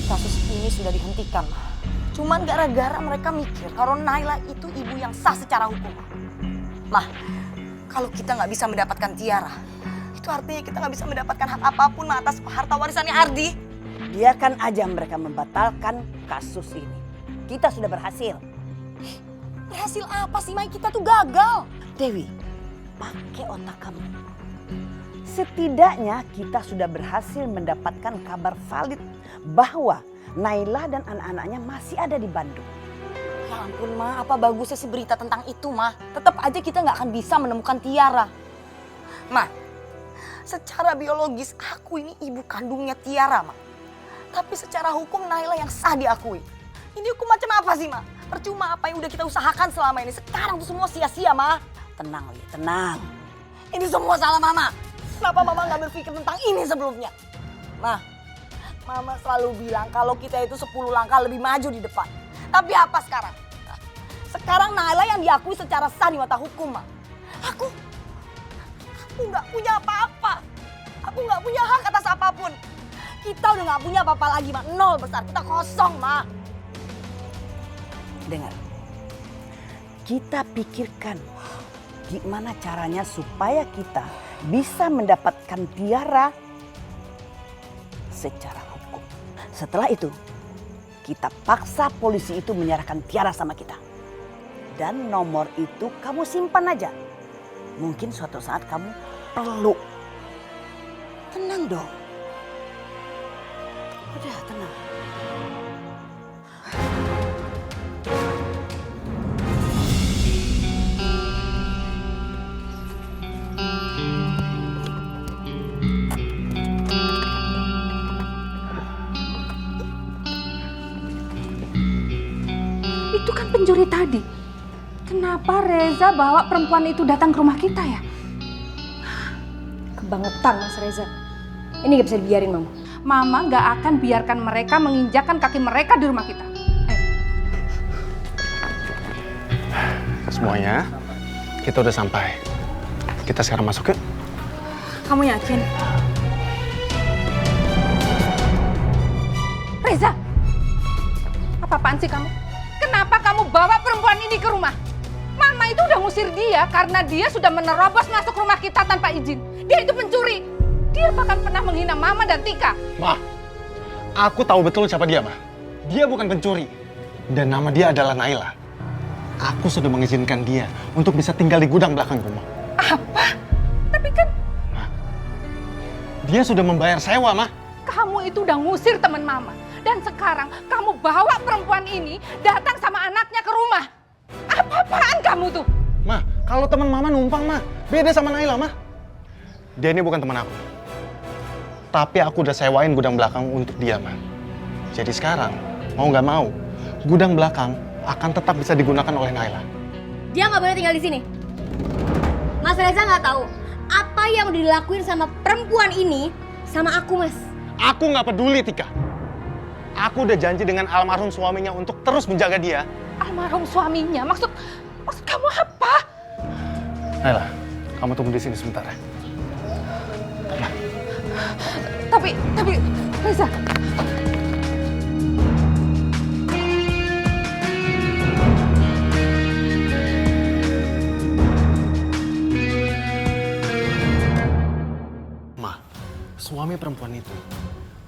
kasus ini sudah dihentikan, Ma. Cuman gara-gara mereka mikir kalau Naila itu ibu yang sah secara hukum. Ma, kalau kita nggak bisa mendapatkan Tiara, itu artinya kita nggak bisa mendapatkan hak apapun, Ma, atas harta warisannya Ardi. Biarkan aja mereka membatalkan kasus ini. Kita sudah berhasil. Berhasil apa sih, Ma? Kita tuh gagal. Dewi, pakai otak kamu. Setidaknya kita sudah berhasil mendapatkan kabar valid bahwa Naila dan anak-anaknya masih ada di Bandung. Ya ampun, Ma, apa bagusnya sih berita tentang itu, Ma? Tetap aja kita nggak akan bisa menemukan Tiara. Ma, secara biologis aku ini ibu kandungnya Tiara, Ma. Tapi secara hukum Naila yang sah diakui. Ini hukum macam apa sih, Ma? Percuma apa yang udah kita usahakan selama ini. Sekarang tuh semua sia-sia, Ma. Tenang, Li, tenang. Ini semua salah Mama. Kenapa Mama nggak berpikir tentang ini sebelumnya? Ma, Mama selalu bilang kalau kita itu 10 langkah lebih maju di depan. Tapi apa sekarang? Sekarang Naila yang diakui secara sah di mata hukum, Ma. Aku nggak punya apa-apa. Aku nggak punya hak atas apapun. Kita udah nggak punya apa-apa lagi, Ma. Nol besar. Kita kosong, Ma. Dengar, kita pikirkan gimana caranya supaya kita bisa mendapatkan Tiara secara hukum. Setelah itu, kita paksa polisi itu menyerahkan Tiara sama kita. Dan nomor itu kamu simpan aja. Mungkin suatu saat kamu perlu. Tenang dong. Udah, tenang. Itu kan pencuri tadi. Kenapa Reza bawa perempuan itu datang ke rumah kita ya? Kebangetan, Mas Reza. Ini gak bisa dibiarin, Mama. Mama gak akan biarkan mereka menginjakkan kaki mereka di rumah kita. Semuanya, kita udah sampai. Kita sekarang masuk yuk. Kamu yakin? Reza! Apa-apaan sih kamu? Kenapa kamu bawa perempuan ini ke rumah? Mama itu udah ngusir dia karena dia sudah menerobos masuk rumah kita tanpa izin. Dia itu pencuri. Dia bahkan pernah menghina Mama dan Tika. Ma, aku tahu betul siapa dia, Ma. Dia bukan pencuri. Dan nama dia adalah Naila. Aku sudah mengizinkan dia untuk bisa tinggal di gudang belakang rumah. Apa? Tapi kan... Ma, dia sudah membayar sewa, Ma. Kamu itu udah ngusir teman Mama. Dan sekarang kamu bawa perempuan ini datang sama anaknya ke rumah. Apa-apaan kamu tuh? Ma, kalau teman Mama numpang, Ma. Beda sama Naila, Ma. Dia ini bukan teman aku. Tapi aku udah sewain gudang belakang untuk dia, Ma. Jadi sekarang, mau nggak mau, gudang belakang akan tetap bisa digunakan oleh Naila. Dia nggak boleh tinggal di sini. Mas Reza nggak tahu apa yang udah dilakuin sama perempuan ini sama aku, Mas. Aku nggak peduli, Tika. Aku udah janji dengan almarhum suaminya untuk terus menjaga dia. Almarhum suaminya? Maksud kamu apa? Naila, kamu tunggu di sini sebentar ya. Tapi Reza. Ma, suami perempuan itu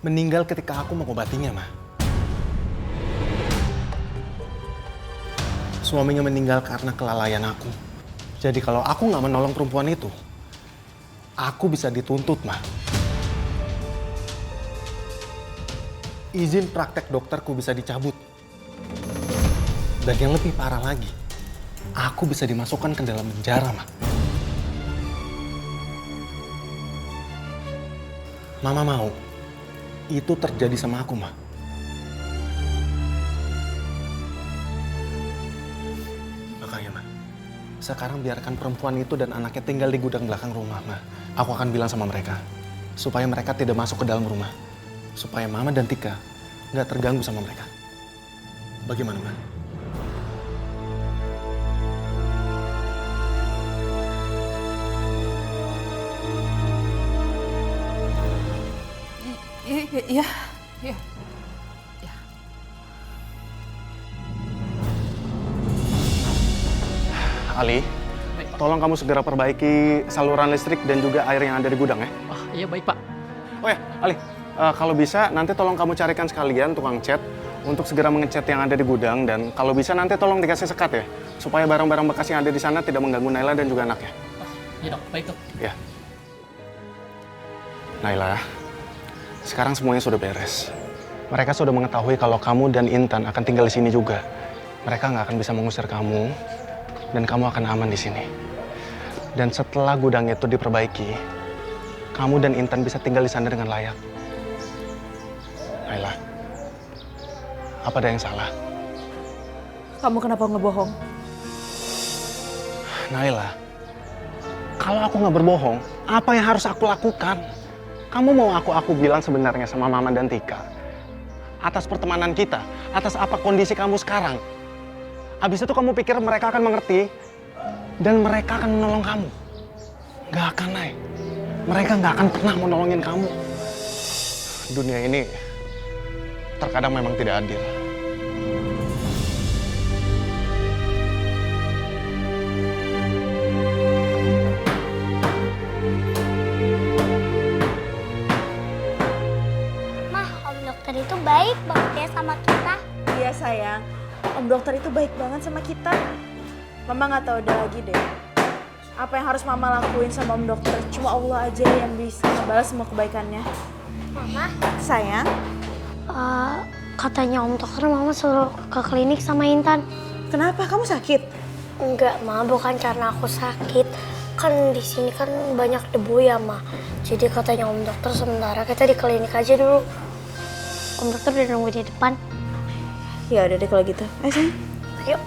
meninggal ketika aku mengobatinya, Ma. Suaminya meninggal karena kelalaian aku. Jadi kalau aku nggak menolong perempuan itu, aku bisa dituntut, Ma. Izin praktek dokterku bisa dicabut. Dan yang lebih parah lagi, aku bisa dimasukkan ke dalam penjara, Ma. Mama mau itu terjadi sama aku, Ma. Makanya, Ma, sekarang biarkan perempuan itu dan anaknya tinggal di gudang belakang rumah, Ma. Aku akan bilang sama mereka, supaya mereka tidak masuk ke dalam rumah. Supaya Mama dan Tika nggak terganggu sama mereka. Bagaimana, Ma? Iya. Ali, tolong kamu segera perbaiki saluran listrik dan juga air yang ada di gudang ya. Oh iya baik Pak. Oh ya, Ali, kalau bisa nanti tolong kamu carikan sekalian tukang cat untuk segera mengecat yang ada di gudang, dan kalau bisa nanti tolong dikasih sekat ya, supaya barang-barang bekas yang ada di sana tidak mengganggu Naila dan juga anaknya. Iya dok, baik dok. Ya. Naila, sekarang semuanya sudah beres. Mereka sudah mengetahui kalau kamu dan Intan akan tinggal di sini juga. Mereka nggak akan bisa mengusir kamu, dan kamu akan aman di sini. Dan setelah gudang itu diperbaiki, kamu dan Intan bisa tinggal di sana dengan layak. Naila, apa ada yang salah? Kamu kenapa ngebohong? Naila, kalau aku nggak berbohong, apa yang harus aku lakukan? Kamu mau aku bilang sebenarnya sama Mama dan Tika? Atas pertemanan kita, atas apa kondisi kamu sekarang. Habis itu kamu pikir mereka akan mengerti dan mereka akan menolong kamu? Nggak akan, Nay. Mereka nggak akan pernah menolongin kamu. Dunia ini terkadang memang tidak adil. Mah, om dokter itu baik banget ya sama kita. Iya sayang, om dokter itu baik banget sama kita. Mama nggak tahu udah lagi deh. Apa yang harus mama lakuin sama om dokter? Cuma Allah aja yang bisa membalas semua kebaikannya. Mama, Sayang, katanya om dokter mama suruh ke klinik sama Intan. kenapa kamu sakit? Enggak, Ma, bukan karena aku sakit. Kan di sini kan banyak debu ya, Ma. Jadi katanya om dokter sementara kita di klinik aja dulu. Om dokter udah nunggu di depan. Ya udah deh kalau gitu. Ayo sayang. Ayo.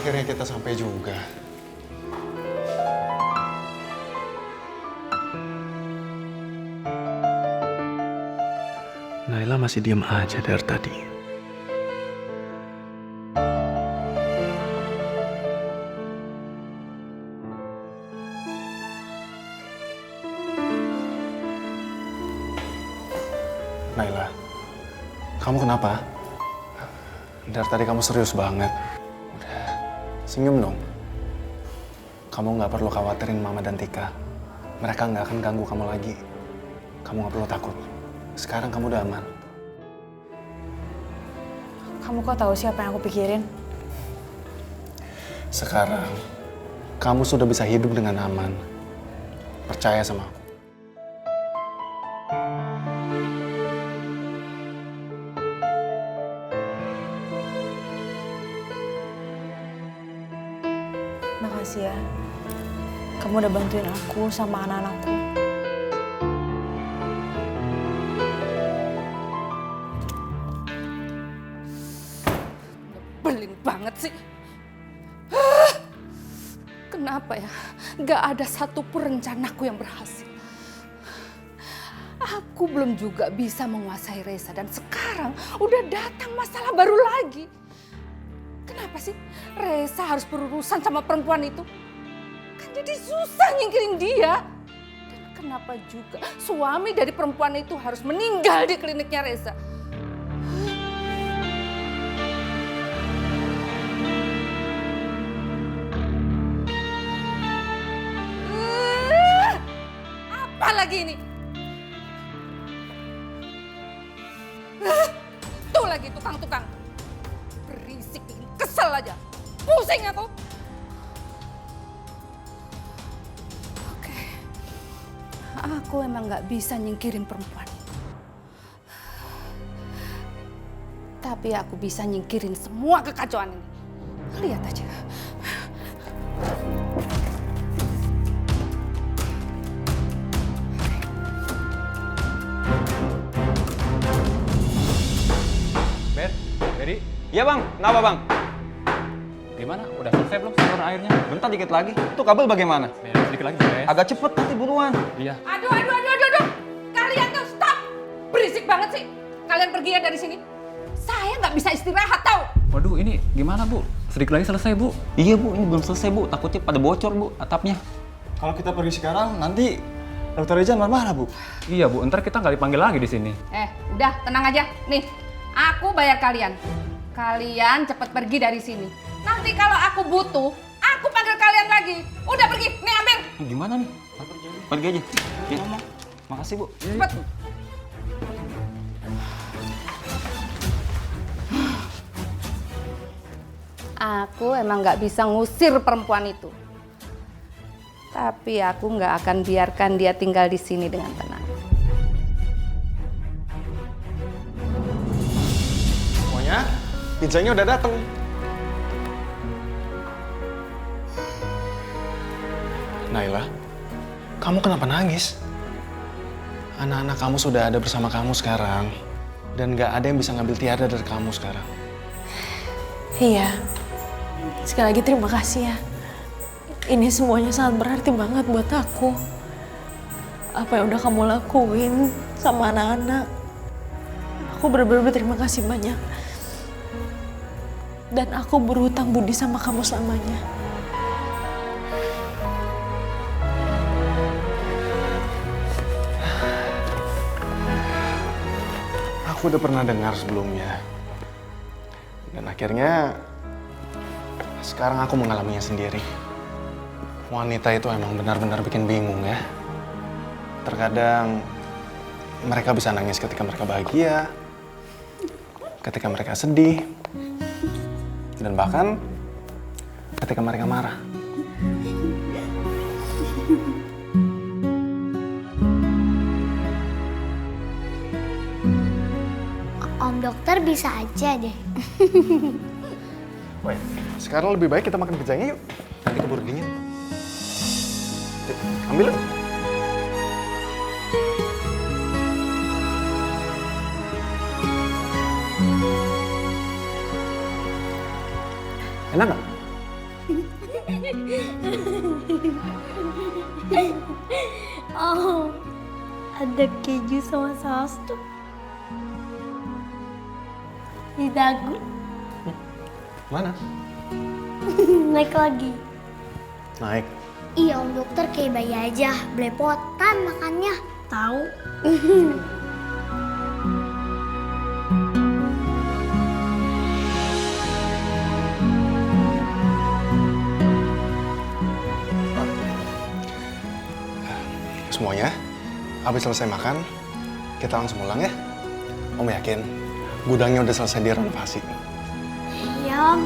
Akhirnya kita sampai juga. Naila masih diam aja dari tadi. Naila, kamu kenapa? Dari tadi kamu serius banget. Udah, senyum dong. Kamu nggak perlu khawatirin Mama dan Tika. Mereka nggak akan ganggu kamu lagi. Kamu nggak perlu takut. Sekarang kamu udah aman. Kamu kok tahu siapa yang aku pikirin? Sekarang, kamu sudah bisa hidup dengan aman. Percaya sama aku. Makasih ya. Kamu udah bantuin aku sama anak-anakku. Nyebelin banget sih. Kenapa ya? Gak ada satupun rencanaku yang berhasil. Aku belum juga bisa menguasai Reza dan sekarang udah datang masalah baru lagi. Kenapa sih Reza harus berurusan sama perempuan itu? Kan jadi susah nyingkirin dia. Dan kenapa juga suami dari perempuan itu harus meninggal di kliniknya Reza? Apa lagi ini? Tuh lagi tukang-tukang. Berisik, bikin kesel aja. Pusing aku. Oke. Aku emang gak bisa nyingkirin perempuan itu. Tapi aku bisa nyingkirin semua kekacauan ini. Lihat aja. Jadi? Iya bang, kenapa bang? Gimana? Udah selesai belum saluran airnya? Bentar dikit lagi. Itu kabel bagaimana? Beres sedikit lagi beres. Agak cepet nanti buruan. Iya. Aduh. Kalian tuh stop. Berisik banget sih. Kalian pergi ya dari sini. Saya nggak bisa istirahat tau. Waduh ini gimana bu? Sedikit lagi selesai bu. Iya bu, ini belum selesai bu. Takutnya pada bocor bu atapnya. Kalau kita pergi sekarang, nanti Dokter Reza marah-marah, Bu. Iya Bu, ntar kita nggak dipanggil lagi di sini. Udah tenang aja. Nih, aku bayar kalian. Kalian cepet pergi dari sini. Nanti kalau aku butuh, aku panggil kalian lagi. Udah pergi, nih ambil. Gimana nih? Pergi aja. Ya. Makasih, Bu. Cepet. Aku emang nggak bisa ngusir perempuan itu. Tapi aku nggak akan biarkan dia tinggal di sini dengan tenang. Semuanya, pizzanya udah dateng. Naila, kamu kenapa nangis? Anak-anak kamu sudah ada bersama kamu sekarang. Dan gak ada yang bisa ngambil Tiara dari kamu sekarang. Iya. Sekali lagi terima kasih ya. Ini semuanya sangat berarti banget buat aku. Apa yang udah kamu lakuin sama anak-anak. Aku bener-bener berterima kasih banyak. Dan aku berhutang budi sama kamu selamanya. Aku udah pernah dengar sebelumnya. Dan akhirnya, sekarang aku mengalaminya sendiri. Wanita itu emang benar-benar bikin bingung ya. Terkadang mereka bisa nangis ketika mereka bahagia, ketika mereka sedih, dan bahkan ketika mereka marah. Om dokter bisa aja deh. Wait, sekarang lebih baik kita makan pizzanya yuk. Nanti keburu dingin. Yuk, ambil yuk. Enak nggak? Oh, ada keju sama saus tuh. Di dagu. Mana? Naik lagi. Naik. Iya om dokter kayak bayi aja, belepotan makannya. Tahu? Semuanya, habis selesai makan, kita langsung pulang ya. Om yakin, gudangnya udah selesai direnovasi. Iya om.